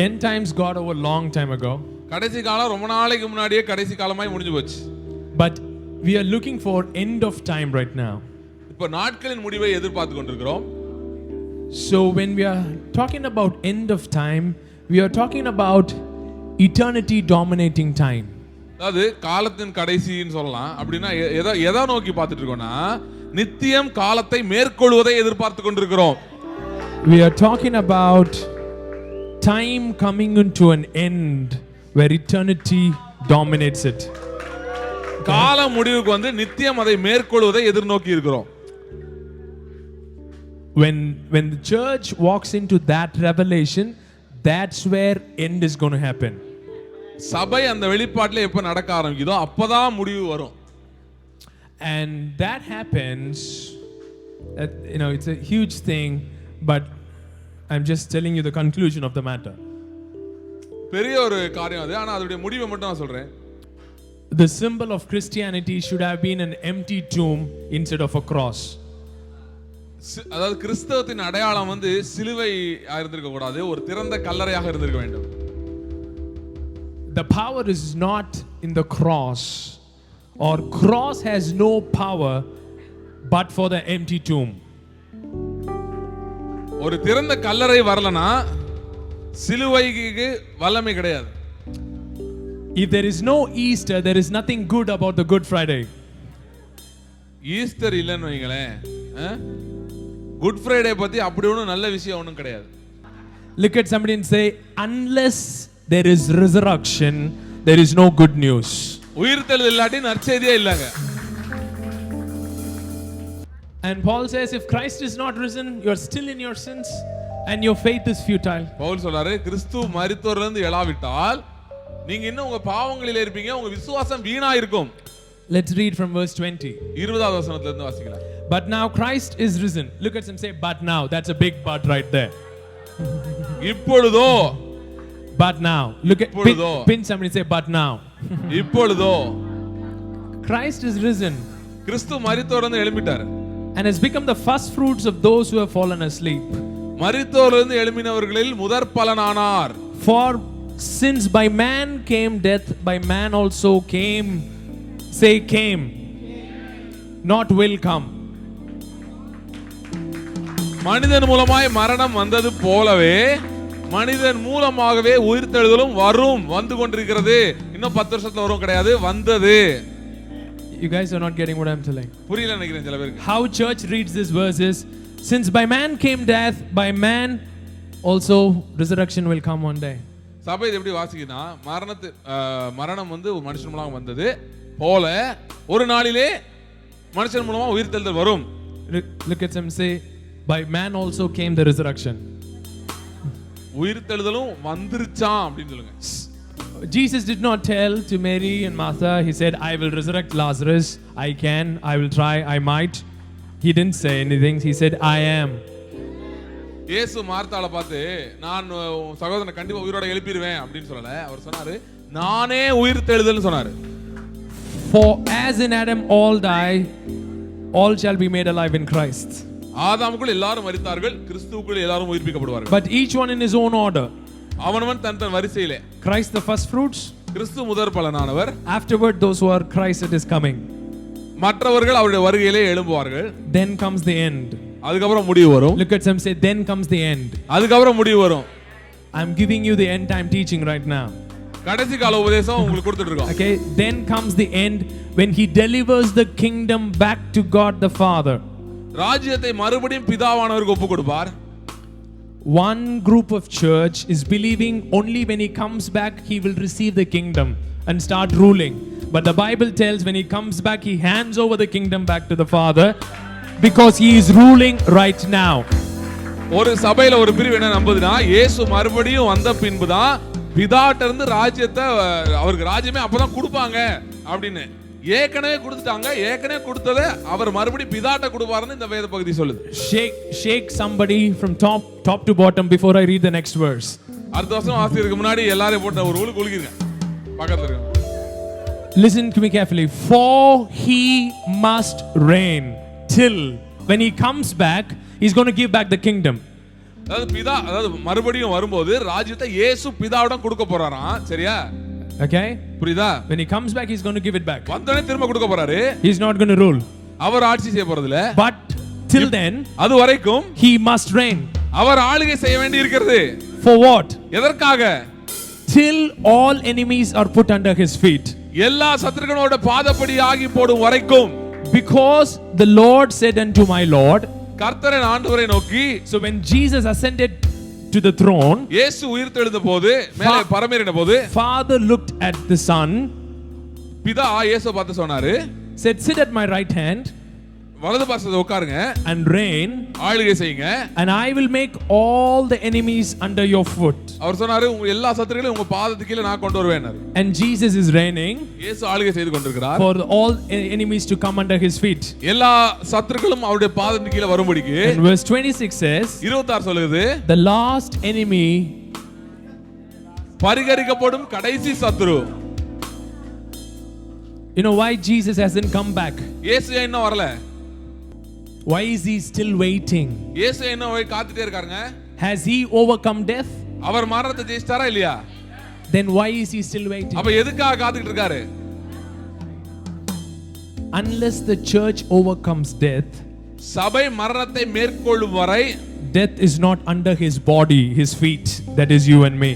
End times got over long time ago. கடைசி காலம் ரொம்ப நாளைக்கு முன்னாடியே கடைசி காலமாய் முடிஞ்சு போச்சு. But we are looking for end of time right now. இப்போ நாட்களின் முடிவை எதிர்பார்த்து கொண்டிருக்கிறோம். So when we are talking about end of time, we are talking about eternity dominating time. அதாவது காலத்தின் கடைசின்னு சொல்லலாம். அப்படின்னா எதை நோக்கி பார்த்துட்டு இருக்கோம்னா நித்தியம் காலத்தை மேற்கொள்வதை எதிர்பார்த்து கொண்டிருக்கிறோம். We are talking about time coming into an end where eternity dominates it. கால முடிவுக்கு வந்து நித்தியம் அதை மேற்கொள்வதை எதிர்நோக்கி இருக்கிறோம். When the church walks into that revelation, that's where end is going to happen. சபை அந்த வெளிப்பாட்டிலே எப்ப நடக்க ஆரம்பிக்குதோ அப்பதான் முடிவு வரும். And that happens, it's a huge thing, but I'm just telling you the conclusion of the matter. பெரிய ஒரு காரியம் அது, ஆனா அதோட முடிவை மட்டும் நான் சொல்றேன். The symbol of Christianity should have been an empty tomb instead of a cross. அதாவது கிறிஸ்தவத்தின் அடையாளம் வந்து சிலுவை இருந்திருக்க கூடாது, ஒரு திறந்த கல்லறையாக இருந்திருக்க வேண்டும். The power is not in the cross, or cross has no power but for the empty tomb. ஒரு திறந்த கல்லறை வரலனா சிலுவைக்கு வல்லமை கிடையாது. If there is no Easter, there is nothing good about the Good Friday. Easter இல்லன்னு வைங்களேன், good Friday பத்தி அப்படி ஒன்றும் நல்ல விஷயம் ஒன்றும் கிடையாது. Look at somebody and say, unless there is resurrection, there is no good news. உயிர்த்தெழுதல் இல்லாட்டி நற்செய்தியே இல்லங்க. And Paul says, if Christ is not risen, you are still in your sins and your faith is futile. Pavul சொல்றாரு, கிறிஸ்து மரித்தோரிலிருந்து எழாவிட்டால் நீங்க இன்னும் உங்க பாவங்களிலே இருப்பீங்க, உங்க விசுவாசம் வீணா இருக்கும். Let's read from verse 20. 20வது வசனத்துல இருந்து வாசிக்கலாம். But now Christ is risen. Look at him, say, but now. That's a big but right there. இப்பொழுதோ. But now. Look at pin somebody, say, but now. இப்பொழுதோ. Christ is risen. கிறிஸ்து மரித்தோரிலிருந்து எழும்பிட்டார். And has become the first fruits of those who have fallen asleep. மரித்தோரிலிருந்து எழும்பினவர்களில் முதற் பலனானார். For since by man came death, by man also came, say came, not will come. மனிதன் மூலமாய் மரணம் வந்தது போலவே மனிதன் மூலமாகவே உயிர்த்தெழுதலும் வரும், வந்து கொண்டிருக்கிறது. இன்னும் 10 வருஷத்துல வரும் கிடையாது, வந்தது. You guys are not getting what I'm telling. புரியல நினைக்கிறேன் சில பேருக்கு. How church reads this verse is, since by man came death, by man also resurrection will come one day. சபை எப்படி வாசிக்குதுன்னா, மரணம் வந்து ஒரு மனுஷன் மூலமா வந்தது போல ஒரு நாளிலே மனுஷன் மூலமா உயிர்த்தெழுதல் வரும். Look at them, say, by man also came the resurrection. உயிர்த்தெழுதலும் வந்துருச்சாம் அப்படின்னு சொல்லுங்க. Jesus did not tell to Mary and Martha, he said, I will resurrect Lazarus. I can, I will try, I might. He didn't say anything. He said, I am. இயேசு மார்த்தாளை பார்த்து, நான் சகோதரனை கண்டிப்பா உயிரோட எழுப்பிடுவேன் அப்படின்னு சொல்லல. அவர் சொன்னாரு, நானே உயிர்த்தெழுதல்னு சொன்னாரு. For as in Adam all die, all shall be made alive in Christ. ஆதாமுக்குள் எல்லாரும் மரித்தார்கள், கிறிஸ்துவுக்குள் எல்லாரும் உயிர்ப்பிக்கப்படுவார்கள். But each one in his own order. அவனவன் தன் வரிசையிலே. Christ the first fruits. கிறிஸ்து முதற் பலனானவர். Afterward those who are Christ it is coming. மற்றவர்கள் அவருடைய வருகையிலே எழும்புவார்கள். Then comes the end. அதுக்கப்புறம் முடிவு வரும். Look at some, say, then comes the end. அதுக்கப்புறம் முடிவு வரும். I'm giving you the end time teaching right now. கடைசி கால உபதேசம் உங்களுக்கு கொடுத்துட்டு இருக்கோம். Okay, then comes the end when he delivers the kingdom back to God the Father. ராஜ்யத்தை மறுபடியும் பிதாவானவருக்கு ஒப்பு கொடுப்பார். One group of church is believing only when he comes back he will receive the kingdom and start ruling. But the Bible tells when he comes back he hands over the kingdom back to the Father because he is ruling right now. ஒரு சபையில ஒரு பிரிவு என்ன நம்புதுன்னா, இயேசு மறுபடியும் வந்த பின்பு தான் பிதாட்ட இருந்து ராஜ்யத்தை அவருக்கு ராஜ்யமே அப்பதான் கொடுப்பாங்க அப்படின்னு. ஏற்கனவே கொடுத்துட்டாங்க, ஏற்கனவே கொடுத்ததை அவர் மறுபடியும் பிதாட்ட கொடுப்பாருன்னு இந்த வேத பகுதி சொல்லுது. Shake somebody from top to bottom before I read the next verse. அடுத்த வருஷம் வாசிக்கிறதுக்கு முன்னாடி எல்லாரையும் போட்டு ஒரு ஊருக்கு உலுக்கிருங்க பக்கத்துல இருக்க. Listen to me carefully. For he must reign till when he comes back he's going to give back the kingdom. அதாவது பிதா, அதாவது மறுபடியும் வரும்போது ராஜ்யத்தை இயேசு பிதாவிடம் கொடுக்க போறாராம். சரியா? Okay? புரியுதா? When he comes back, he's going to give it back. வந்தோடனே திரும்ப கொடுக்க போறாரு. He's not going to rule. அவர் ஆட்சி செய்ய போறது இல்ல. But till then, அது வரைக்கும் he must reign. அவர் ஆளுகை செய்ய வேண்டி இருக்கிறது. For what? எதற்காக? Till all enemies are put under his feet. எல்லா சத்துருக்களோட பாதப்படி ஆகி போடும் வரைக்கும். Because the Lord said unto my Lord, கர்த்தரின் ஆண்டவரை நோக்கி, so when Jesus ascended to the throne, இயேசு உயிர்த்தெழுந்த போது, மேலே பரமேறின போது, Father looked at the Son, பிதா இயேசுவை பார்த்து சொன்னாரு, said, sit at my right hand வலது பார்சத்துல உட்காருங்க, and reign, ஆளுகை செய்யுங்க, and I will make all the enemies under your foot. அவர் சொன்னாரு, உங்க எல்லா சத்துருக்களையும் உங்க பாதத்துக்கு கீழ நான் கொண்டு வருவேன்னாரு. And Jesus is reigning, இயேசு ஆளுகை செய்து கொண்டிருக்கிறார், for all enemies to come under his feet. எல்லா சத்துருக்களும் அவருடைய பாதத்துக்கு கீழ வரும்படிக்கு. And verse 26 says, 26 சொல்லுது, the last enemy, பரிகரிக்கப்படும் கடைசி சத்துரு. you know why Jesus hasn't come back? இயேசு இன்னும் வரல. Why is he still waiting? இயேசு இன்னும் காத்துட்டே இருக்காருங்க. Has he overcome death? அவர் மரணத்தை ஜெயிச்சாரா இல்லையா? Then why is he still waiting? அப்ப எதுக்காக காத்துக்கிட்டு இருக்காரு? Unless the church overcomes death, சபை மரணத்தை மேற்கொள்ளும் வரை, death is not under his body, his feet, that is you and me.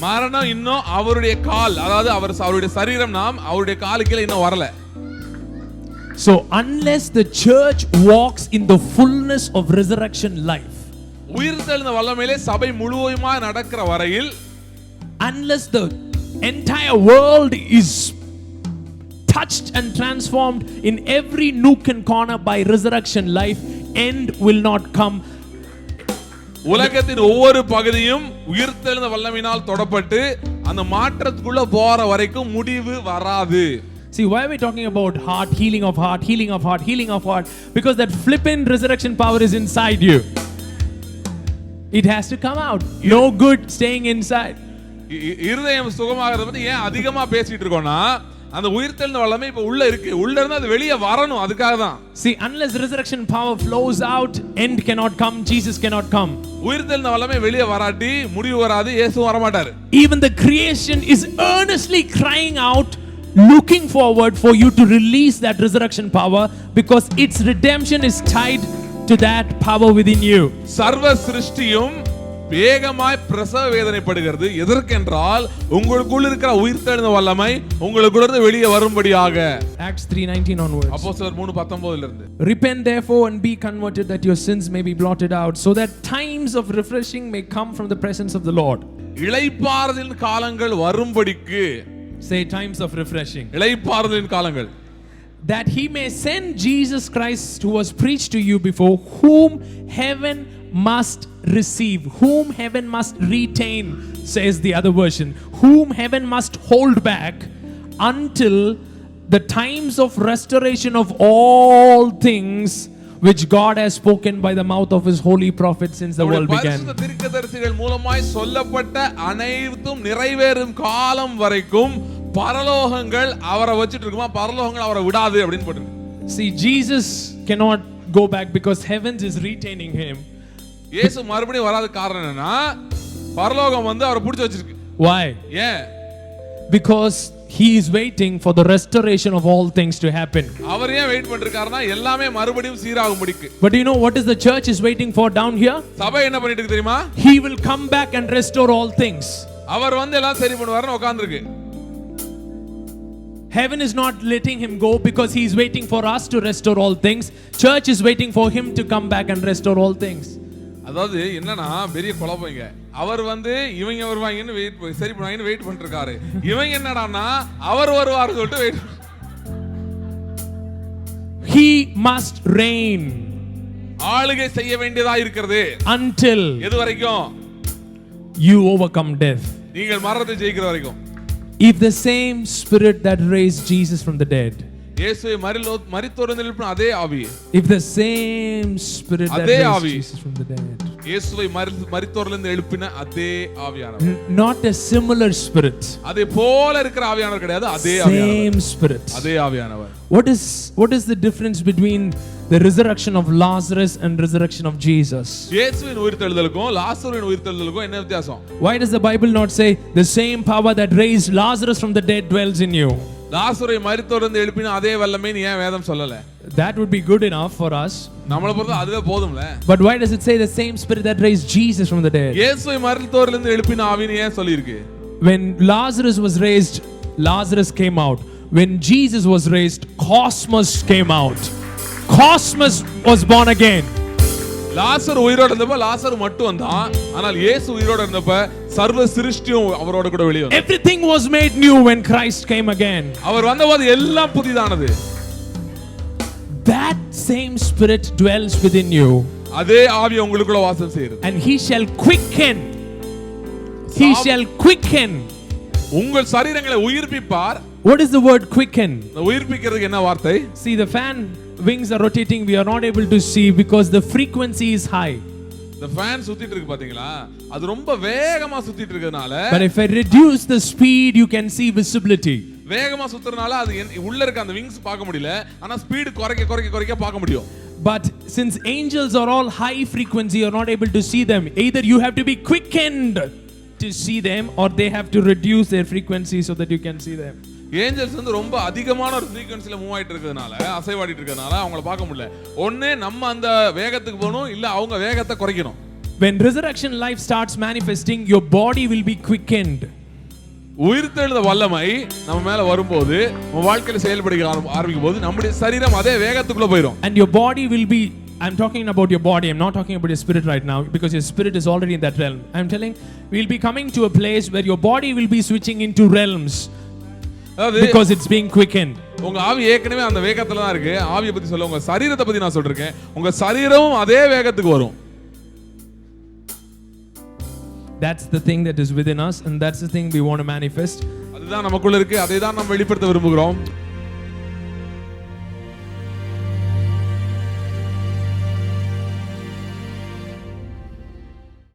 மரணம் இன்னும் அவருடைய கால், அதாவது அவருடைய சரீரம், நாம் அவருடைய காலுக்கு இன்னும் வரல. So unless the church walks in the fullness of resurrection life, உயிர்த்தெழுந்த வல்லமையிலே சபை முழுவதுமாய் நடக்கிற வரையில், unless the entire world is touched and transformed in every nook and corner by resurrection life, end will not come. உலகத்தின் ஒவ்வொரு பகுதியும் உயிர்த்தெழுந்த வல்லமையினால் தொடப்பட்டு அந்த மாற்றத்துக்குள்ள போற வரைக்கும் முடிவு வராது. See, why are we talking about heart, healing of heart, healing of heart, healing of heart? Because that flippant resurrection power is inside you. It has to come out. No good staying inside. இருதயம் சுகமாகிறது பத்தி ஏன் அதிகமா பேசிட்டு இருக்கோம்னா, அந்த உயிர்த்தெழுந்த வல்லமை இப்ப உள்ள இருக்கு, உள்ள இருந்து அது வெளியே வரணும், அதுக்காக தான். See, unless resurrection power flows out, end cannot come, Jesus cannot come. உயிர்த்தெழுந்த வல்லமை வெளியே வராட்டி முடிவு வராது, இயேசு வர மாட்டாரு. Even the creation is earnestly crying out, looking forward for you to release that resurrection power, because its redemption is tied to that power within you. சர்வ சிருஷ்டியும் வேகமாய் பிரசவ வேதனைப்படுகிறது. எதற்கென்றால் உங்களுக்குள்ள இருக்கிற உயிர்த்தெழுந்த வல்லமை உங்களுக்குள்ள இருந்து வெளியே வரும்படியாக. Acts 3:19 onwards. அப்போஸ்தலர் 3:19 இருந்து. Repent therefore and be converted, that your sins may be blotted out, so that times of refreshing may come from the presence of the Lord. இளைப்பாறுதலின் காலங்கள் வரும்படிக்கு. Say times of refreshing. இளைப்பாறுதலின் காலங்கள். That he may send Jesus Christ, who was preached to you before, whom heaven must receive, whom heaven must retain, says the other version, whom heaven must hold back until the times of restoration of all things which God has spoken by the mouth of his holy prophets since the world began. பரிசுத்த தீர்க்கதரிசிகள் மூலமாய் சொல்லப்பட்ட அனைத்தும் நிறைவேறும் காலம் வரைக்கும் பரலோகங்கள் அவரை வச்சிட்டு இருக்குமா, பரலோகங்கள் அவரை விடாது அப்படினு போட்டுருக்கு. See, Jesus cannot go back because heavens is retaining him. இயேசு மறுபடியும் வராத காரணம் என்னன்னா, பரலோகம் வந்து அவரை பிடிச்சு வச்சிருக்கு. Why? ஏன்? Because he is waiting for the restoration of all things to happen. அவர் ஏன் வெயிட் பண்ணிருக்காருன்னா, எல்லாமே மறுபடியும் சீராகும்படிக்கு. But you know what is the church is waiting for down here? சபை என்ன பண்ணிட்டு இருக்கு தெரியுமா? He will come back and restore all things. அவர் வந்து எல்லாம் சரி பண்ணுவாருன்னு உட்கார்ந்திருக்கு. Heaven is not letting him go because he is waiting for us to restore all things. Church is waiting for him to come back and restore all things. அதாவது என்னன்னா பெரிய குழப்பங்க. அவர் வந்து இவங்க வருவாங்கன்னு சரி பண்ணுவாங்கன்னு வெயிட் பண்ணிட்டு இருக்காரு. இவங்க என்னடான்னா அவர் வருவார் சொல்லிட்டு வெயிட். He must reign. ஆளுகை செய்ய வேண்டியதா இருக்கிறது. Until எது வரைக்கும்? you overcome death. நீங்கள் மரணத்தை ஜெயிக்கிற வரைக்கும். If the same spirit that raised Jesus from the dead, இயேசுவை மரித்தோரிலிருந்து எழுப்பின அதே ஆவி, if the same spirit that raised Jesus from the dead, இயேசுவை மரித்தோரிலிருந்து எழுப்பின அதே ஆவியானவர், not a similar spirit, அதே போல இருக்கிற ஆவியானவர் கிடையாது, அதே ஆவியானவர், same spirit. அதே ஆவியானவர். What is the difference between the resurrection of Lazarus and resurrection of Jesus. இயேசுவின் உயிர்த்தெழுதலுக்கும் லாசருவின் உயிர்த்தெழுதலுக்கும் என்ன வித்தியாசம்? Why does the Bible not say the same power that raised Lazarus from the dead dwells in you? லாசரை மரித்தோரிலிருந்து எழுப்பின அதே வல்லமை ஏன் வேதம் சொல்லல? That would be good enough for us. நம்மள பொறுத்த அதுவே போதும்ல. But why does it say the same spirit that raised Jesus from the dead? இயேசுவை மரித்தோரிலிருந்து எழுப்பின ஆவின்னு ஏன் சொல்லி இருக்கு? When Lazarus was raised, Lazarus came out. When Jesus was raised, Cosmos came out. Cosmos was born again. லாசர் உயிரோட இருந்தப்ப லாசர் மட்டும் வந்தான். ஆனால் இயேசு உயிரோட இருந்தப்ப சர்வ சிருஷ்டியும் அவரோட கூட வெளியே வந்தது. Everything was made new when Christ came again. அவர் வந்தபோது எல்லாம் புதிதானது. That same spirit dwells within you. அதே ஆவி உங்களுக்குள்ள வாசம் செய்யுது. And he shall quicken. He shall quicken. உங்கள் சரீரங்களை உயிர்ப்பிப்பார். What is the word quicken? உயிர்ப்பிக்கிறதுக்கு என்ன வார்த்தை? See, the fan wings are rotating, we are not able to see because the frequency is high. The fan சுத்திட்டு இருக்கு பாத்தீங்களா? அது ரொம்ப வேகமா சுத்திட்டு இருக்கனால But if I reduce the speed, you can see visibility. வேகமா சுத்துறனால அது உள்ள இருக்க அந்த wings பார்க்க முடியல. ஆனா ஸ்பீட் குறைக்க பார்க்க முடியும். But since angels are all high frequency, you are not able to see them. Either you have to be quickened to see them or they have to reduce their frequency so that you can see them. Angels வந்து ரொம்ப அதிகமான ஒரு ஃப்ரீக்வென்சில move ஆயிட்டு இருக்கறனால அசைவாடிட்டு இருக்கறனால அவங்கள பார்க்க முடியல. ஒண்ணே நம்ம அந்த வேகத்துக்கு போணும் இல்ல அவங்க வேகத்தை குறைக்கணும். When resurrection life starts manifesting, your body will be quickened. உயிர்த்தெழுந்த வல்லமை நம்ம மேல வரும்போது நம்ம வாழ்க்கையில செயல்பட ஆரம்பிக்கும் போது நம்முடைய சரீரம் அதே வேகத்துக்குள்ள போயிடும். And your body will be, I'm talking about your body, I'm not talking about your spirit right now because your spirit is already in that realm. I'm telling we'll be coming to a place where your body will be switching into realms because it's being quickened. உங்க ஆவி ஏற்கனவே அந்த வேகத்துல தான் இருக்கு. ஆவியை பத்தி சொல்ல உங்க சரீரத்தை பத்தி நான் சொல்றேன். உங்க சரீரமும் அதே வேகத்துக்கு வரும். That's the thing that is within us and that's the thing we want to manifest. அதுதான் நமக்குள்ள இருக்கு. அதை தான் நம்ம வெளிப்படுத்த விரும்புகிறோம்.